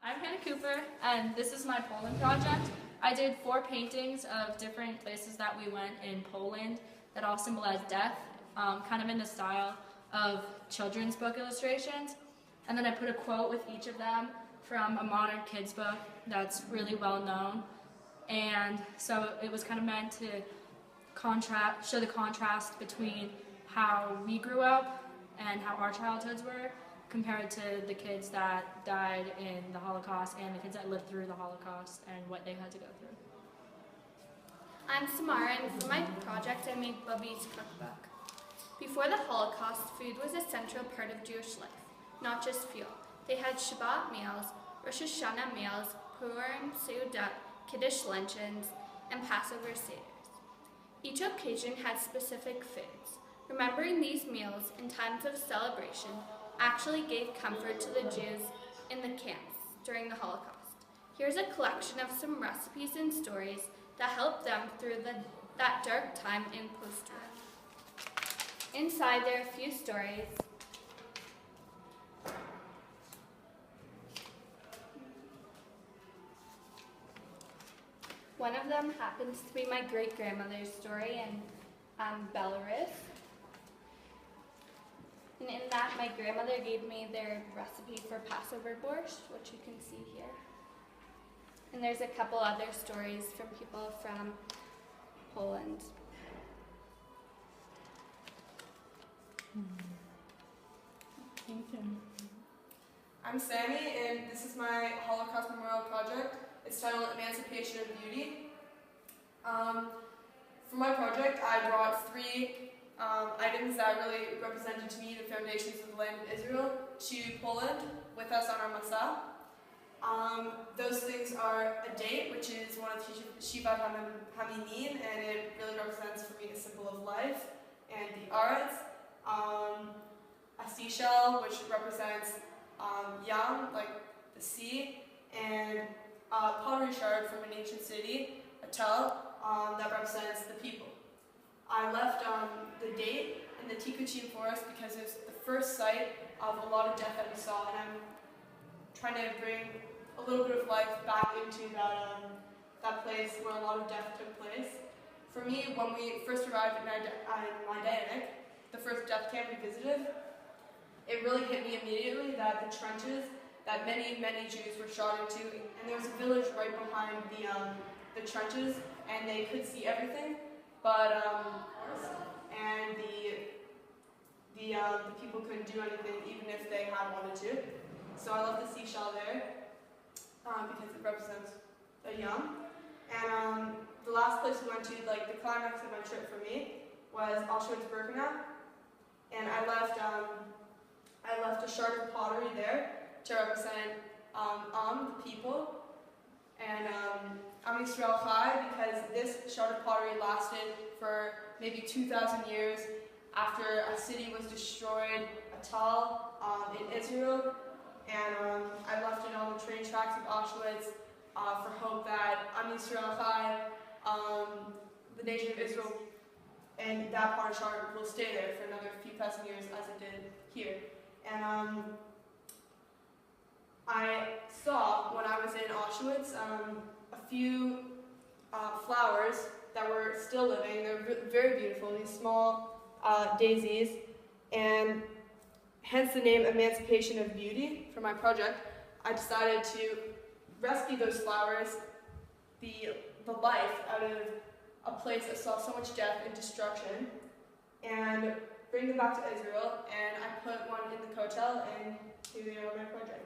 I'm Hannah Cooper, and this is my Poland project. I did 4 paintings of different places that we went in Poland that all symbolize death, kind of in the style of children's book illustrations. And then I put a quote with each of them from a modern kids book that's really well known. And so it was kind of meant to show the contrast between how we grew up and how our childhoods were compared to the kids that died in the Holocaust and the kids that lived through the Holocaust and what they had to go through. I'm Samara, and for my project I made Bubby's cookbook. Before the Holocaust, food was a central part of Jewish life, not just fuel. They had Shabbat meals, Rosh Hashanah meals, Purim, Seudah, Kiddush luncheons, and Passover seders. Each occasion had specific foods. Remembering these meals in times of celebration actually gave comfort to the Jews in the camps during the Holocaust. Here's a collection of some recipes and stories that helped them through that dark time in post-war. Inside there are a few stories. One of them happens to be my great-grandmother's story in Belarus. And in that, my grandmother gave me their recipe for Passover borscht, which you can see here. And there's a couple other stories from people from Poland. Thank you. I'm Sammy, and this is my Holocaust Memorial Project. It's titled Emancipation of Beauty. For my project, I brought 3 items that really represented to me the foundations of the land of Israel to Poland with us on our Masa. Those things are a date, which is one of Shivat Hamimim, and it really represents for me a symbol of life, and the Aretz, a seashell, which represents Yam, like the sea, and a pottery shard from an ancient city, a tel, that represents the people. I left the date in the Tichon forest because it's the first site of a lot of death that we saw, and I'm trying to bring a little bit of life back into that place where a lot of death took place. For me, when we first arrived in Majdanek, the first death camp we visited, it really hit me immediately that the trenches that many Jews were shot into, and there was a village right behind the trenches, and they could see everything, but the people couldn't do anything even if they had wanted to. So I love the seashell there because it represents a yam. And the last place we went to, like the climax of my trip for me, was Auschwitz-Birkenau, and I left a shard of pottery there to represent the people, and Am Yisrael Chai, because this shard of pottery lasted for maybe 2,000 years after a city was destroyed, a tal, in Israel, and I left it on the train tracks of Auschwitz for hope that Am Yisrael Chai, the nation of Israel, and that pottery shard will stay there for another few thousand years as it did here. And I saw, when I was in Auschwitz, a few flowers that were still living. They're very beautiful, these small daisies, and hence the name Emancipation of Beauty for my project. I decided to rescue those flowers, the life out of a place that saw so much death and destruction, and bring them back to Israel, and I put one in the kotel, and here they are on my project.